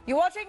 You're watching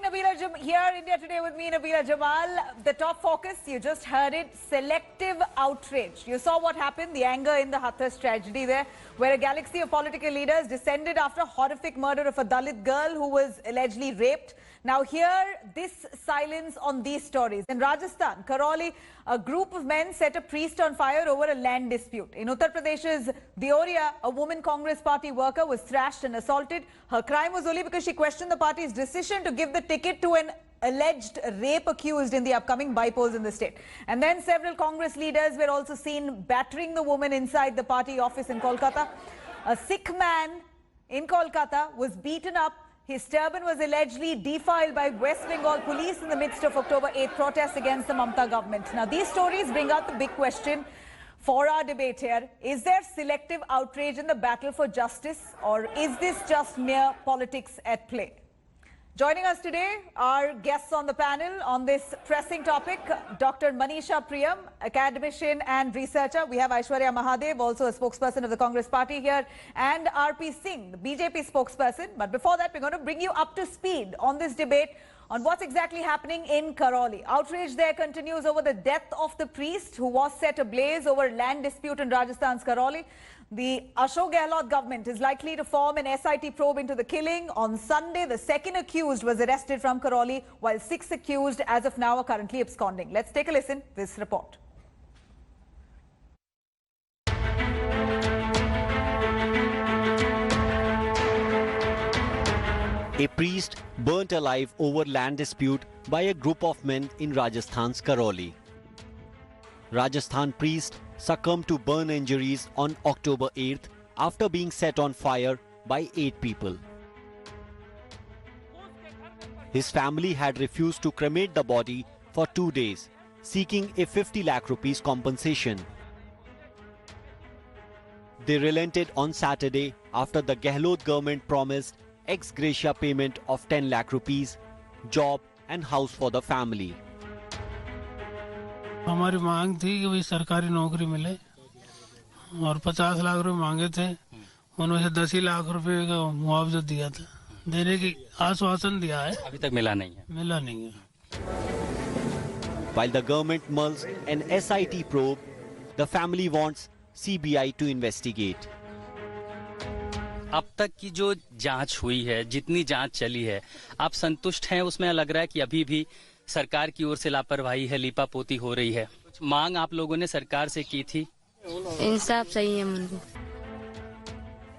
here, India Today with me, Nabila Jamal. The top focus, you just heard it, selective outrage. You saw what happened, the anger in the Hathras tragedy there, where a galaxy of political leaders descended after horrific murder of a Dalit girl who was allegedly raped. Now here, this silence on these stories. In Rajasthan, Karoli, a group of men set a priest on fire over a land dispute. In Uttar Pradesh's Deoria, a woman Congress party worker was thrashed and assaulted. Her crime was only because she questioned the party's decision to give the ticket to an alleged rape accused in the upcoming by-polls in the state. And then several Congress leaders were also seen battering the woman inside the party office in Kolkata. A Sikh man in Kolkata was beaten up. His turban was allegedly defiled by West Bengal police in the midst of October 8th protests against the Mamata government. Now, these stories bring out the big question for our debate here. Is there selective outrage in the battle for justice, or is this just mere politics at play? Joining us today are guests on the panel on this pressing topic. Dr. Manisha Priyam, academician and researcher. We have Aishwarya Mahadev, also a spokesperson of the Congress party here, and RP Singh, the BJP spokesperson. But before that, we're going to bring you up to speed on this debate on what's exactly happening in Karoli. Outrage there continues over the death of the priest who was set ablaze over land dispute in Rajasthan's Karoli. The Ashok Gehlot government is likely to form an SIT probe into the killing. On Sunday, the second accused was arrested from Karoli, while 6 accused as of now are currently absconding. Let's take a listen to this report. A priest burnt alive over land dispute by a group of men in Rajasthan's Karoli. Rajasthan priest succumbed to burn injuries on October 8th after being set on fire by 8 people. His family had refused to cremate the body for 2 days, seeking a 50 lakh rupees compensation. They relented on Saturday after the Gehlot government promised ex gratia payment of 10 lakh rupees, job and house for the family. हमारी मांग थी कि भाई सरकारी नौकरी मिले और 50 लाख रुपए मांगे थे, उनमें से 10 लाख रुपए का मुआवजा दिया था, देने की आश्वासन दिया है, अभी तक मिला नहीं है। While the government mulls an SIT probe, the family wants CBI to investigate. अब तक की जो जांच हुई है, जितनी जांच चली है, आप संतुष्ट हैं उसमें? लग रहा है कि अभी भी सरकार की ओर से लापरवाही है, लीपापोती हो रही है। कुछ मांग आप लोगों ने सरकार से की थी? इंसाफ सही है मुझे।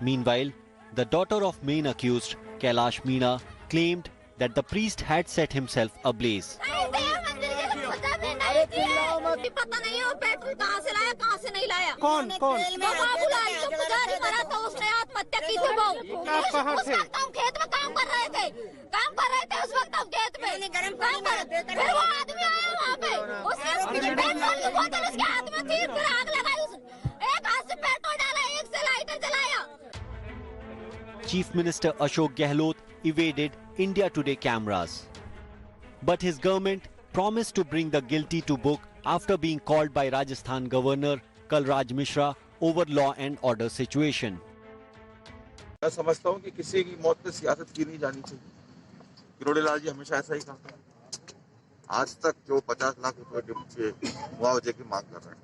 Meanwhile, the daughter of main accused, Kailash Meena, claimed that the priest had set himself ablaze. पता नहीं है पेट्रोल कहाँ से लाया, कहाँ से नहीं लाया। कौन? बाबूलाल जो पुजारी मरा था उसने आत्महत्या की थी। वो उस वक्त हम खेत में काम कर रहे थे उस वक्त हम खेत में काम कर रहे थे। फिर वो आदमी आया वहाँ पे, उसने पेट्रोल की बोतल उसके हाथ में थी, फिर आग लगाई, एक हाथ से पेट्रोल डाला, एक से लाइटर जलाया। Chief Minister Ashok Gehlot evaded India Today cameras. But his government promised to bring the guilty to book after being called by Rajasthan Governor Kalraj Mishra over law and order situation. मैं समझता हूँ कि किसी की मौत पे सियासत की नहीं जानी चाहिए। किरोड़ी लाल जी हमेशा ऐसा ही कहते हैं। आज तक जो 50 लाख रुपए मुआवजे की मांग कर रहे हैं,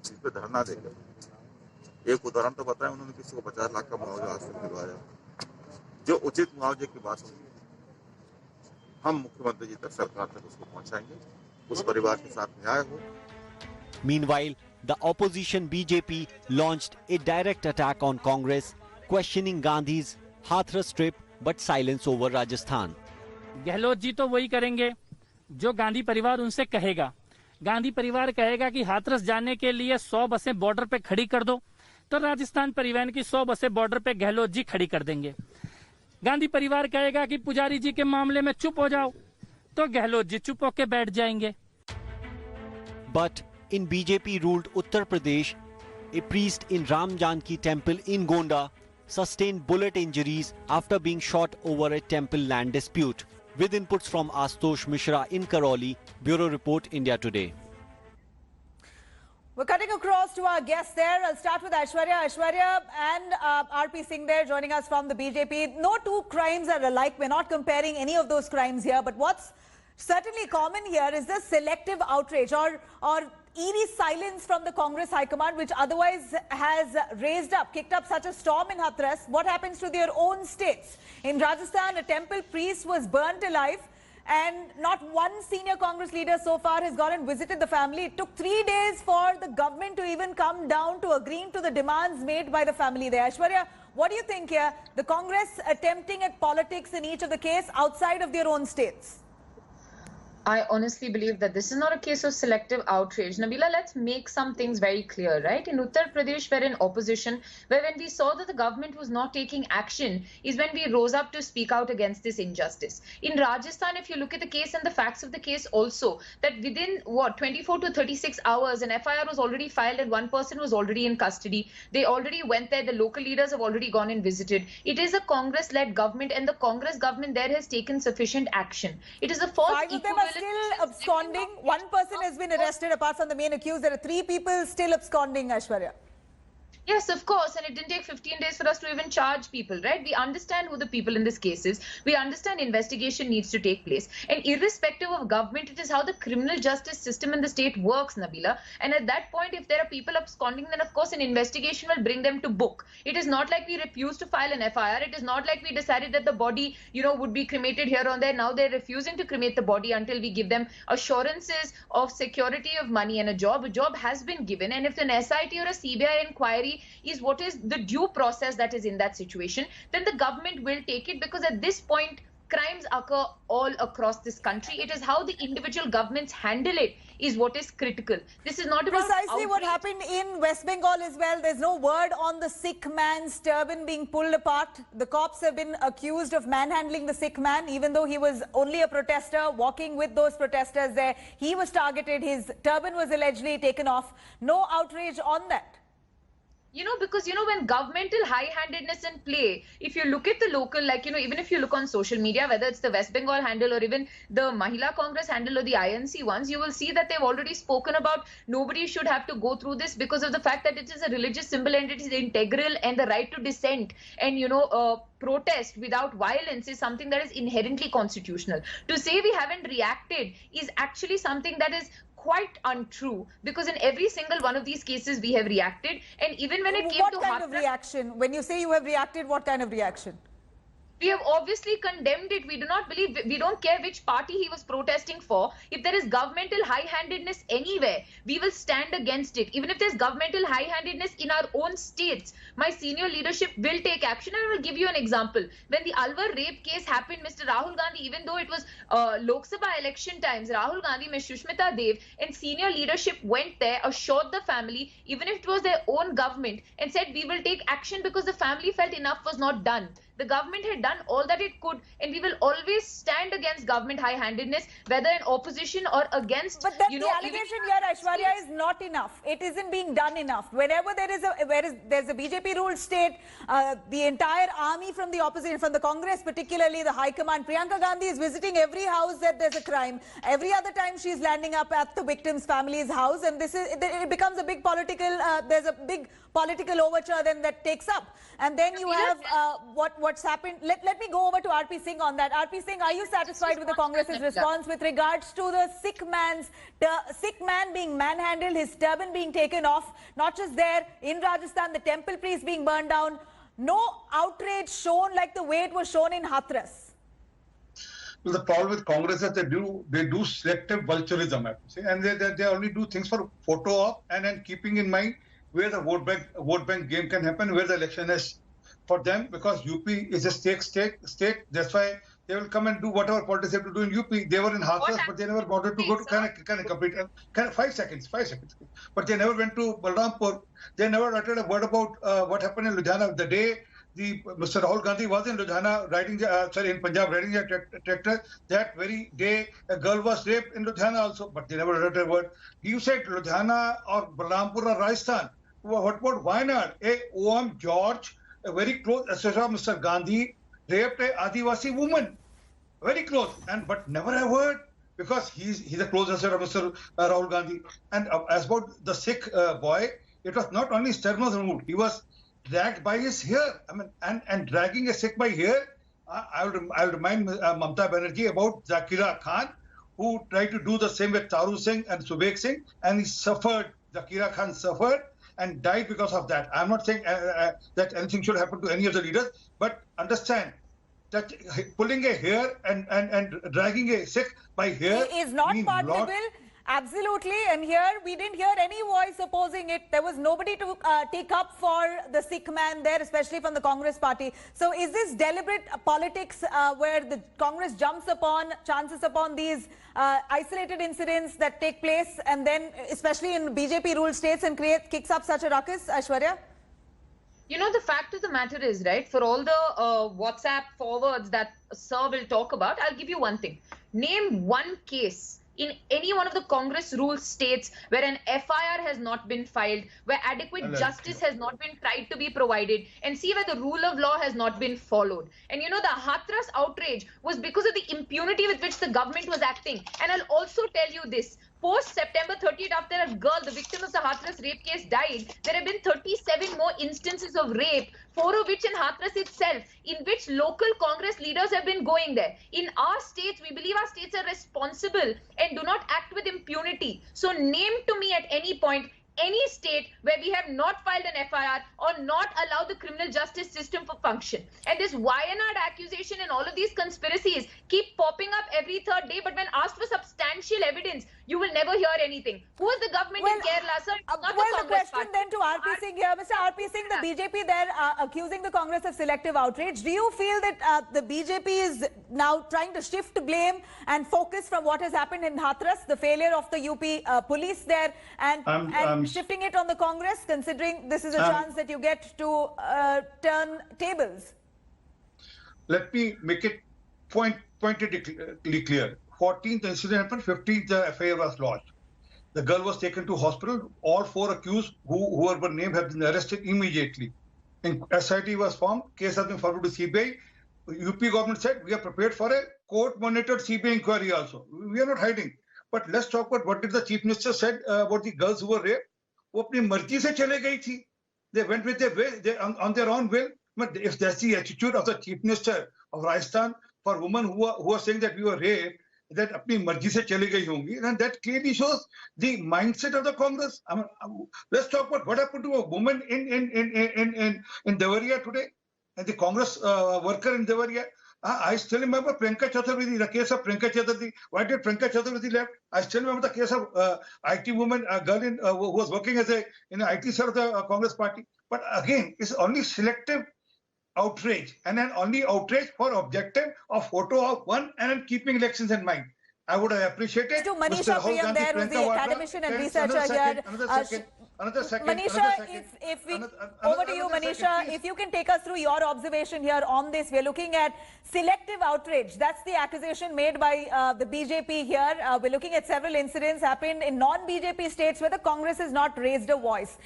इस पे धरना देकर एक उदाहरण तो बताएं, उन्होंने किसी को 50 लाख का मुआवजा आज तक दिलवाया। जो उचित मुआवजे की बात होगी, हम मुख्यमंत्री जी तक, सरकार तक उसको पहुंचाएंगे, उस परिवार के साथ न्याय हो। Meanwhile, the opposition BJP launched a direct attack on Congress, questioning Gandhi's Hathras trip but silence over Rajasthan. Gehlot ji तो वही करेंगे जो गांधी परिवार उनसे कहेगा। गांधी परिवार कहेगा कि हाथरस जाने के लिए 100 बसें बॉर्डर पे खड़ी कर दो, तो राजस्थान परिवहन की 100 बसें बॉर्डर पे गहलोत जी खड़ी कर देंगे। गांधी परिवार कहेगा कि पुजारी जी के मामले में चुप हो जाओ, तो गहलोत जी चुप होके बैठ जाएंगे। But in BJP-ruled Uttar Pradesh, a priest in Ram Janki temple in Gonda sustained bullet injuries after being shot over a temple land dispute. With inputs from Astosh Mishra in Karoli, Bureau Report, India Today. We're cutting across to our guests there. I'll start with Aishwarya. Aishwarya and RP Singh there joining us from the BJP. No two crimes are alike. We're not comparing any of those crimes here. But what's certainly common here is the selective outrage or eerie silence from the Congress High Command, which otherwise has kicked up such a storm in Hathras. What happens to their own states? In Rajasthan, a temple priest was burnt alive. And not one senior Congress leader so far has gone and visited the family. It took 3 days for the government to even come down to agreeing to the demands made by the family there. Aishwarya, what do you think here? The Congress attempting at politics in each of the case outside of their own states? I honestly believe that this is not a case of selective outrage. Nabila, let's make some things very clear, right? In Uttar Pradesh, we're in opposition, where when we saw that the government was not taking action, is when we rose up to speak out against this injustice. In Rajasthan, if you look at the case and the facts of the case also, that within, 24 to 36 hours, an FIR was already filed and one person was already in custody. They already went there. The local leaders have already gone and visited. It is a Congress-led government, and the Congress government there has taken sufficient action. It is a false equivalent. Still absconding. One person has been arrested apart from the main accused. There are 3 people still absconding, Aishwarya. Yes, of course. And it didn't take 15 days for us to even charge people, right? We understand who the people in this case is. We understand investigation needs to take place. And irrespective of government, it is how the criminal justice system in the state works, Nabila. And at that point, if there are people absconding, then of course an investigation will bring them to book. It is not like we refused to file an FIR. It is not like we decided that the body, would be cremated here or there. Now they're refusing to cremate the body until we give them assurances of security of money and a job. A job has been given. And if an SIT or a CBI inquiry is what is the due process that is in that situation, then the government will take it, because at this point crimes occur all across this country. It is how the individual governments handle it is what is critical. This is not about precisely what happened in West Bengal as well. There's no word on the Sikh man's turban being pulled apart. The cops have been accused of manhandling the Sikh man, even though he was only a protester walking with those protesters there. He was targeted. His turban was allegedly taken off. No outrage on that. Because, when governmental high-handedness in play, if you look at the local, even if you look on social media, whether it's the West Bengal handle or even the Mahila Congress handle or the INC ones, you will see that they've already spoken about nobody should have to go through this because of the fact that it is a religious symbol and it is integral, and the right to dissent and, protest without violence is something that is inherently constitutional. To say we haven't reacted is actually something that is quite untrue, because in every single one of these cases we have reacted. And even when it came to what kind of reaction? When you say you have reacted, what kind of reaction? We have obviously condemned it. We do not believe, we don't care which party he was protesting for. If there is governmental high-handedness anywhere, we will stand against it. Even if there's governmental high-handedness in our own states, my senior leadership will take action. And I will give you an example. When the Alwar rape case happened, Mr. Rahul Gandhi, even though it was Lok Sabha election times, Rahul Gandhi, Ms. Shushmita Dev and senior leadership went there, assured the family, even if it was their own government, and said we will take action because the family felt enough was not done. The government had done all that it could, and we will always stand against government high-handedness, whether in opposition or against. But the allegation here, Aishwarya, is not enough. It isn't being done enough. Wherever there's a BJP-ruled state, the entire army from the opposition, from the Congress, particularly the High Command, Priyanka Gandhi is visiting every house that there's a crime. Every other time she's landing up at the victim's family's house, and it becomes a big political. There's a big political overture then that takes up, and then you have what's happened. Let me go over to RP Singh on that. RP Singh, are you satisfied with the Congress's response with regards to the Sikh man being manhandled, his turban being taken off, not just there in Rajasthan, the temple priest being burned down? No outrage shown like the way it was shown in Hathras. Well, the problem with Congress is they do selective vulturism, I have to say, and they only do things for photo op and then keeping in mind where the vote bank game can happen, where the election is for them, because UP is a state. That's why they will come and do whatever politics they have to do in UP. They were in Hathras, but they never wanted to go to kind of complete. 5 seconds. But they never went to Balrampur. They never uttered a word about what happened in Ludhiana. The day Mr. Rahul Gandhi was in Ludhiana in Punjab riding a tractor, that very day a girl was raped in Ludhiana also, but they never uttered a word. You said Ludhiana or Balrampur or Rajasthan. What about Wayanad? O.M. George, a very close associate of Mr. Gandhi, raped a Adivasi woman. Very close, but never a word. because he's a close associate of Mr. Rahul Gandhi. And as about the Sikh boy, it was not only stern was removed, he was dragged by his hair. I mean, and dragging a Sikh by hair. I'll remind Mamata Banerjee about Zakira Khan, who tried to do the same with Taru Singh and Subek Singh, and he suffered. Zakira Khan suffered and died because of that. I'm not saying that anything should happen to any of the leaders, but understand that pulling a hair and dragging a Sikh by hair is not pardonable. Absolutely, and here we didn't hear any voice opposing it. There was nobody to take up for the Sikh man there, especially from the Congress party. So is this deliberate politics where the Congress jumps upon, chances upon these isolated incidents that take place, and then especially in BJP-ruled states, and kicks up such a ruckus, Aishwarya? You know, the fact of the matter is, right, for all the WhatsApp forwards that Sir will talk about, I'll give you one thing. Name one case in any one of the Congress-ruled states where an FIR has not been filed, where adequate justice has not been tried to be provided, and see where the rule of law has not been followed. And you know, the Hathras outrage was because of the impunity with which the government was acting. And I'll also tell you this. Post September 30th, after a girl, the victim of the Hathras rape case, died, there have been 37 more instances of rape, 4 of which in Hathras itself, in which local Congress leaders have been going there. In our states, we believe our states are responsible and do not act with impunity. So name to me at any point any state where we have not filed an FIR or not allowed the criminal justice system to function. And this Wayanad accusation and all of these conspiracies keep popping up every third day, but when asked for substantial evidence, you will never hear anything. Who is the government in Kerala, sir? Not the Congress question party. then to R.P. Singh here. Mr. R.P. Singh, the BJP there accusing the Congress of selective outrage. Do you feel that the BJP is now trying to shift blame and focus from what has happened in Hathras, the failure of the UP police there, and shifting it on the Congress, considering this is a chance that you get to turn tables? Let me make it pointedly clear. 14th incident happened, 15th the FIR was lodged. The girl was taken to hospital. All 4 accused, who were named, have been arrested immediately. And SIT was formed. Case has been forwarded to CBI. UP government said we are prepared for a court-monitored CBI inquiry also. We are not hiding. But let's talk about what did the Chief Minister said about the girls who were raped. वो अपनी मर्जी से चले गई थी. They went with their way, on their own will. But if that's the attitude of the Chief Minister of Rajasthan for women who are saying that we were raped, that अपनी मर्जी से चली गई होंगी, and that clearly shows the mindset of the Congress. I mean, let's talk about what happened to a woman in Devariya today, and the Congress worker in Devariya. I still remember Priyanka Chaturvedi, the case of Priyanka Chaturvedi. Why did Priyanka Chaturvedi left? I still remember the case of IT woman, a girl who was working as in the IT cell of the Congress party. But again, it's only selective outrage, and then only outrage for objective of photo of one, and then keeping elections in mind. I would have appreciated. To Manisha Priyam there, who's the academician and researcher here. Another second. Manisha, over to you, Manisha. If you can take us through your observation here on this. We're looking at selective outrage. That's the accusation made by the BJP here. We're looking at several incidents happened in non-BJP states where the Congress has not raised a voice.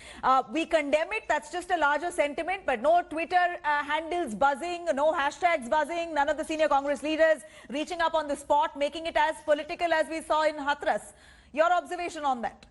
We condemn it. That's just a larger sentiment, but no Twitter handles buzzing, no hashtags buzzing, none of the senior Congress leaders reaching up on the spot, making it as political as we saw in Hathras. Your observation on that?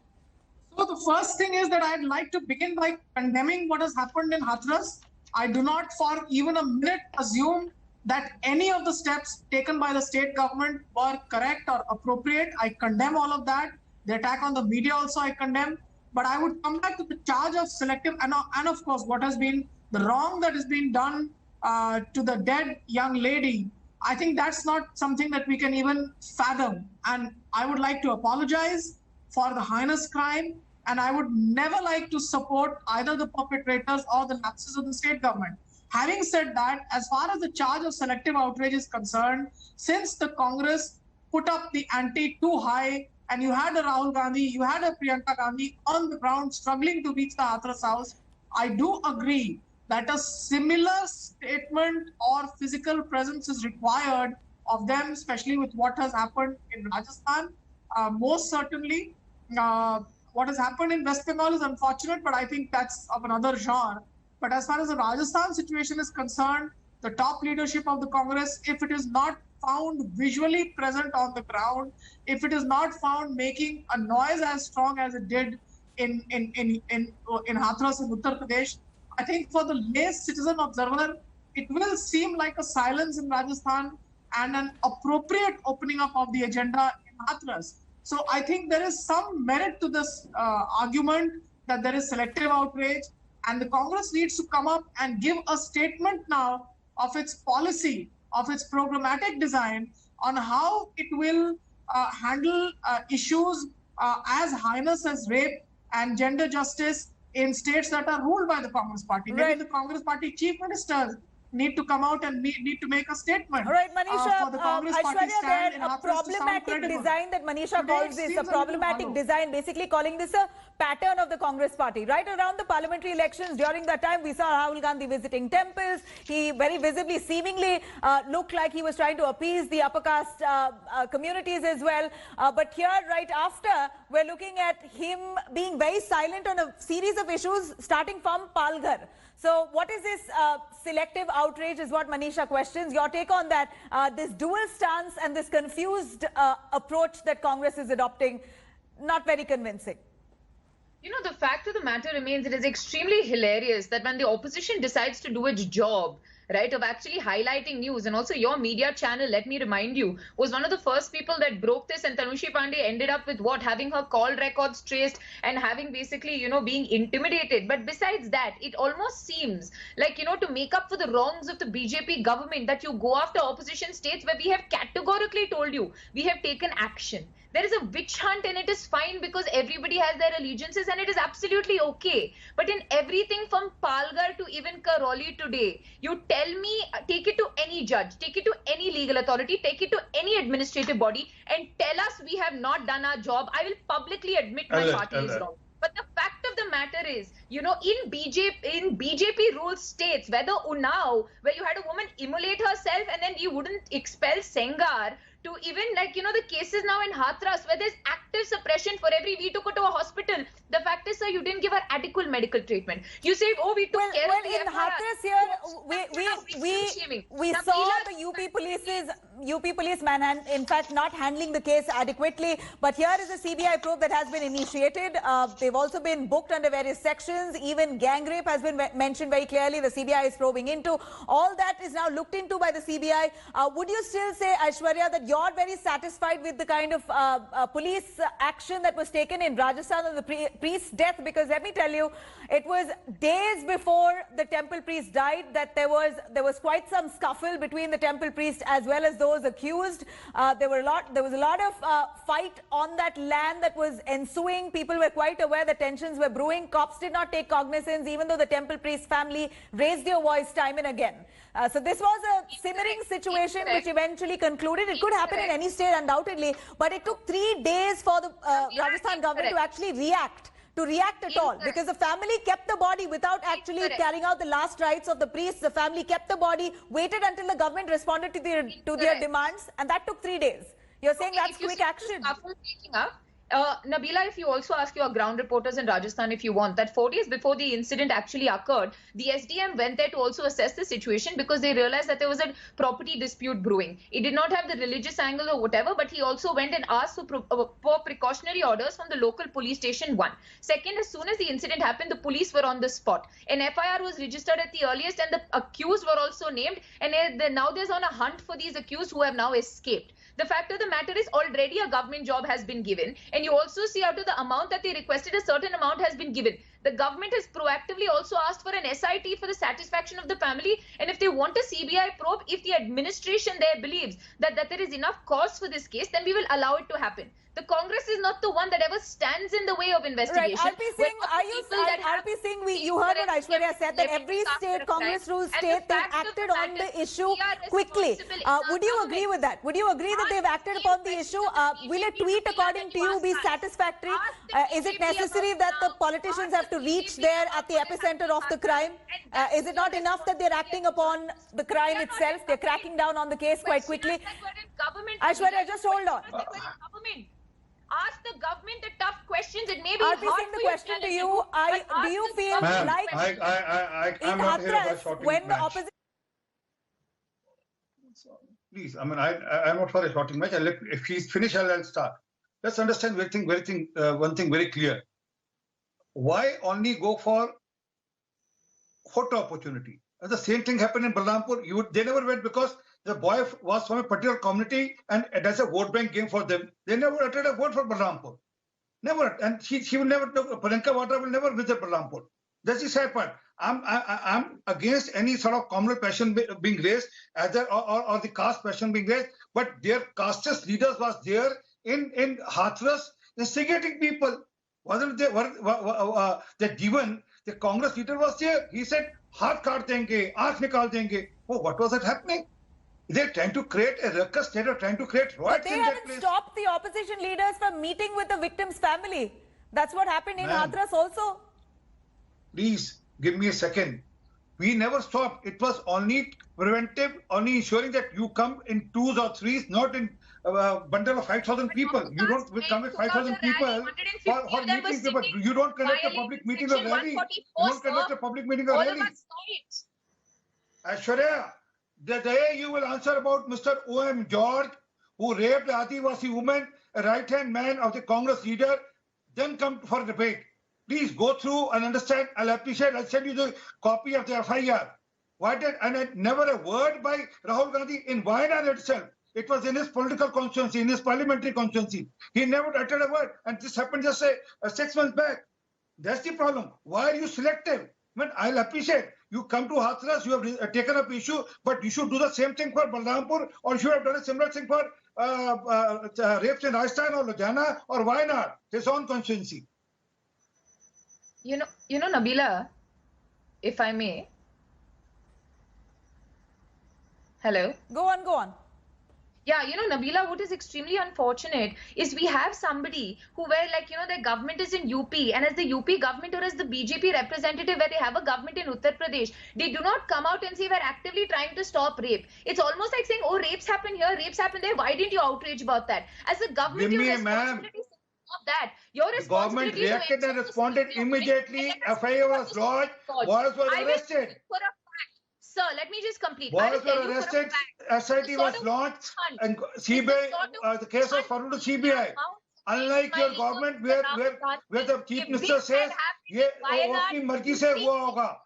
So the first thing is that I'd like to begin by condemning what has happened in Hathras. I do not for even a minute assume that any of the steps taken by the state government were correct or appropriate. I condemn all of that. The attack on the media also I condemn. But I would come back to the charge of selective and of course what has been the wrong that has been done to the dead young lady. I think that's not something that we can even fathom. And I would like to apologize for the heinous crime. And I would never like to support either the perpetrators or the lapses of the state government. Having said that, as far as the charge of selective outrage is concerned, since the Congress put up the ante too high, and you had a Rahul Gandhi, you had a Priyanka Gandhi on the ground struggling to reach the Hathras house, I do agree that a similar statement or physical presence is required of them, especially with what has happened in Rajasthan. Most certainly, what has happened in West Bengal is unfortunate, but I think that's of another genre. But as far as the Rajasthan situation is concerned, the top leadership of the Congress, if it is not found visually present on the ground, if it is not found making a noise as strong as it did in Hathras in Uttar Pradesh, I think for the lay citizen observer, it will seem like a silence in Rajasthan and an appropriate opening up of the agenda in Hathras. So I think there is some merit to this argument that there is selective outrage, and the Congress needs to come up and give a statement now of its policy, of its programmatic design on how it will handle issues as heinous as rape and gender justice in states that are ruled by the Congress party. Maybe the Congress party chief ministers need to come out and need to make a statement. All right, Manisha, for the Congress party stand in a problematic design that Manisha calls this, a problematic design, basically calling this a pattern of the Congress party. Right around the parliamentary elections, during that time, we saw Rahul Gandhi visiting temples. He very visibly, seemingly looked like he was trying to appease the upper caste communities as well. But here, right after, we're looking at him being very silent on a series of issues, starting from Palghar. So what is this selective outrage is what Manisha questions. Your take on that, this dual stance and this confused approach that Congress is adopting, not very convincing. You know, the fact of the matter remains, it is extremely hilarious that when the opposition decides to do its job, right, of actually highlighting news, and also your media channel, let me remind you, was one of the first people that broke this, and Tanushi Pandey ended up with what, having her call records traced and having basically, you know, being intimidated. But besides that, it almost seems like, you know, to make up for the wrongs of the BJP government, that you go after opposition states where we have categorically told you we have taken action. There is a witch hunt, and it is fine because everybody has their allegiances and it is absolutely okay. But in everything from Palghar to even Karoli today, you tell me, take it to any judge, take it to any legal authority, take it to any administrative body and tell us we have not done our job. I will publicly admit my party is wrong. But the fact of the matter is, you know, in BJP ruled states, whether Unnao, where you had a woman immolate herself and then you wouldn't expel Sengar, to even, like, you know, the cases now in Hathras where there's active suppression for every we took her to a hospital. The fact is, sir, you didn't give her adequate medical treatment. You say, oh, we took care of the in Hathras here, we saw the UP police man, in fact, not handling the case adequately. But here is a CBI probe that has been initiated. They've also been booked under various sections. Even gang rape has been mentioned very clearly. The CBI is probing into. All that is now looked into by the CBI. Would you still say, Aishwarya, that you're very satisfied with the kind of police action that was taken in Rajasthan on the priest's death? Because let me tell you, it was days before the temple priest died that there was quite some scuffle between the temple priest as well as those accused. There was a lot of fight on that land that was ensuing. People were quite aware that tensions were brewing. Cops did not take cognizance, even though the temple priest family raised their voice time and again. So this was a simmering situation which eventually concluded. It could happen in any state undoubtedly, but it took 3 days for the Rajasthan government to actually react at all, because the family kept the body without actually carrying out the last rites of the priests. The family kept the body, waited until the government responded to their demands, and that took 3 days. You're saying that's quick action. Nabila, if you also ask your ground reporters in Rajasthan, if you want, that 4 days before the incident actually occurred, the SDM went there to also assess the situation because they realized that there was a property dispute brewing. It did not have the religious angle or whatever, but he also went and asked for precautionary orders from the local police station 1. Second, as soon as the incident happened, the police were on the spot. An FIR was registered at the earliest and the accused were also named, and now there's on a hunt for these accused who have now escaped. The fact of the matter is, already a government job has been given, and you also see out of the amount that they requested, a certain amount has been given. The government has proactively also asked for an SIT for the satisfaction of the family, and if they want a CBI probe, if the administration there believes that there is enough cause for this case, then we will allow it to happen. The Congress is not the one that ever stands in the way of investigation. Right, RP Singh, you heard what Aishwarya said, that every state, Congress ruled state, they've acted on the issue quickly. Would you agree with that? Would you agree that they've acted upon the issue? Will a tweet, according to you, be satisfactory? Is it necessary that the politicians have to reach there at the epicenter of the crime? Is it not enough that they're acting upon the crime itself? They're cracking down on the case quite quickly. Aishwarya, just hold on. Ask the government the tough questions. It may be hard for you. The question to you, do you feel like I'm not here about shouting when the opposition Please, I mean, I'm not for a shouting match. If he's finished, I'll start. Let's understand one thing very clear. Why only go for photo opportunity? And the same thing happened in Balrampur. They never went because the boy was from a particular community and that's a vote bank game for them. They never uttered a word for Balrampur. Never. And she will never, Priyanka Vadra will never visit Balrampur. That's the sad part. I'm against any sort of communal passion being raised, either or the caste passion being raised. But their casteist leaders was there in Hathras instigating people. Wasn't they? The given the Congress leader was there. He said, "Haath kaat denge, aankh nikal denge." Oh, what was that happening? They're trying to create a ruckus. They're trying to create riots. But they haven't stopped the opposition leaders from meeting with the victim's family. That's what happened in Hathras also. Please give me a second. We never stopped. It was only preventive, only ensuring that you come in twos or threes, not in a bundle of 5,000 people. You don't come with 5,000 people for meetings, but you don't conduct a public meeting or rally. You don't conduct a public meeting or rally. Aishwarya, the day you will answer about Mr. O.M. George, who raped the Adivasi woman, a right-hand man of the Congress leader, then come for debate. Please go through and understand. I'll appreciate. I'll send you the copy of the FIR. And never a word by Rahul Gandhi in Wayanad itself. It was in his political constituency, in his parliamentary constituency. He never uttered a word. And this happened just 6 months back. That's the problem. Why are you selective? I mean, I'll appreciate. You come to Hathras, you have taken up issue, but you should do the same thing for Balrampur, or you should have done a similar thing for rapes in Rajasthan or Ludhiana or Wayanad, his own constituency. You know, Nabila, if I may. Hello? Go on. Yeah, Nabila, what is extremely unfortunate is we have somebody who their government is in UP, and as the UP government or as the BJP representative where they have a government in Uttar Pradesh, they do not come out and say we're actively trying to stop rape. It's almost like saying, oh, rapes happen here, rapes happen there. Why didn't you outrage about that? As a government, your responsibility is not that. Your responsibility the government reacted and responded immediately. FIR was lodged. Boys were arrested. Sir, let me just complete. Boys were arrested, SIT was launched, and CBI, the case was forwarded to CBI. Unlike your government, where the Chief Minister says, "Apni marzi se hua hoga."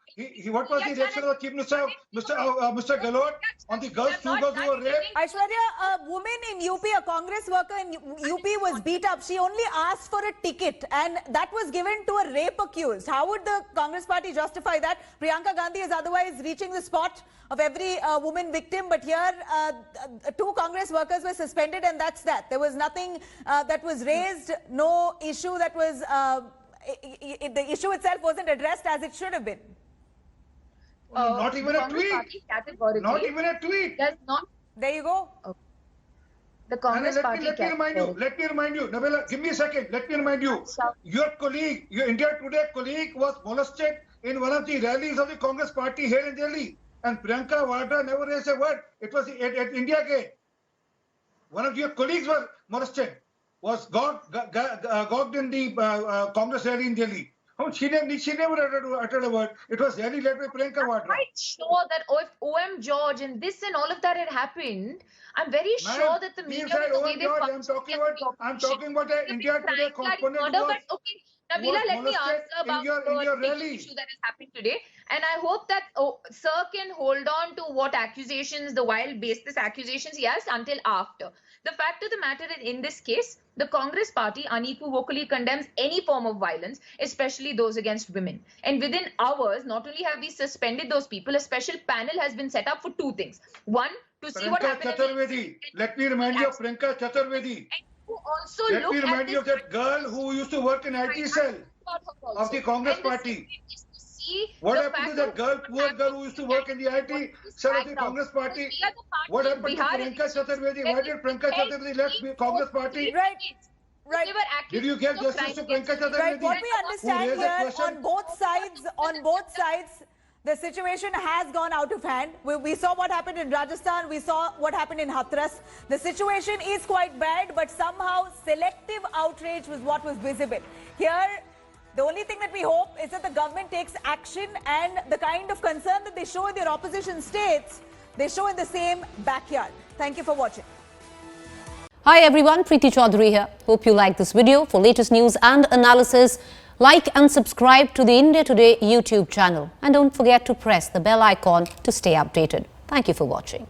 What was the reaction of the Chief Minister, Mr. Gehlot, on the girls who were raped? Aishwarya, a woman in UP, a Congress worker in UP was beat up. She only asked for a ticket, and that was given to a rape accused. How would the Congress party justify that? Priyanka Gandhi is otherwise reaching the spot of every woman victim, but here 2 Congress workers were suspended, and that's that. There was nothing that was raised, no issue that was, the issue itself wasn't addressed as it should have been. Not even a tweet. Not even a tweet. There you go. Okay. The Congress party. Let me remind you, Nabila, give me a second. Let me remind you. Your colleague, your India Today colleague, was molested in one of the rallies of the Congress party here in Delhi. And Priyanka Vadra never raised a word. It was at India Gate. One of your colleagues was molested, was gouged in the Congress rally in Delhi. She never uttered a word. It was rally led by Priyanka Vadra. I'm quite sure that if O.M. George and this and all of that had happened, I'm very sure that the media, the way they I'm talking about the India Today component. Okay, Nabila, let me answer about the issue that has happened today. And I hope that Sir can hold on to what accusations, the wild baseless accusations he has until after. The fact of the matter is, in this case, the Congress party unequivocally condemns any form of violence, especially those against women. And within hours, not only have we suspended those people, a special panel has been set up for 2 things. One, to see what happened. Let me remind you of Priyanka Chaturvedi. Let me remind you of that girl who used to work in IT cell of the Congress party. What happened to that girl, poor girl who used to work in the IT cell of the Congress party? What happened to Priyanka Chaturvedi? Why did Priyanka Chaturvedi left the Congress party? Right. Did you give justice to Priyanka Chaturvedi? Right. What we understand here, on both sides, the situation has gone out of hand. We saw what happened in Rajasthan. We saw what happened in Hathras. The situation is quite bad, but somehow selective outrage was what was visible. Here, the only thing that we hope is that the government takes action, and the kind of concern that they show in their opposition states They show in the same backyard. Thank you for watching. Hi everyone, Preeti Chaudhary here. Hope you like this video. For latest news and analysis, like and subscribe to the India Today YouTube channel. And don't forget to press the bell icon to stay updated. Thank you for watching.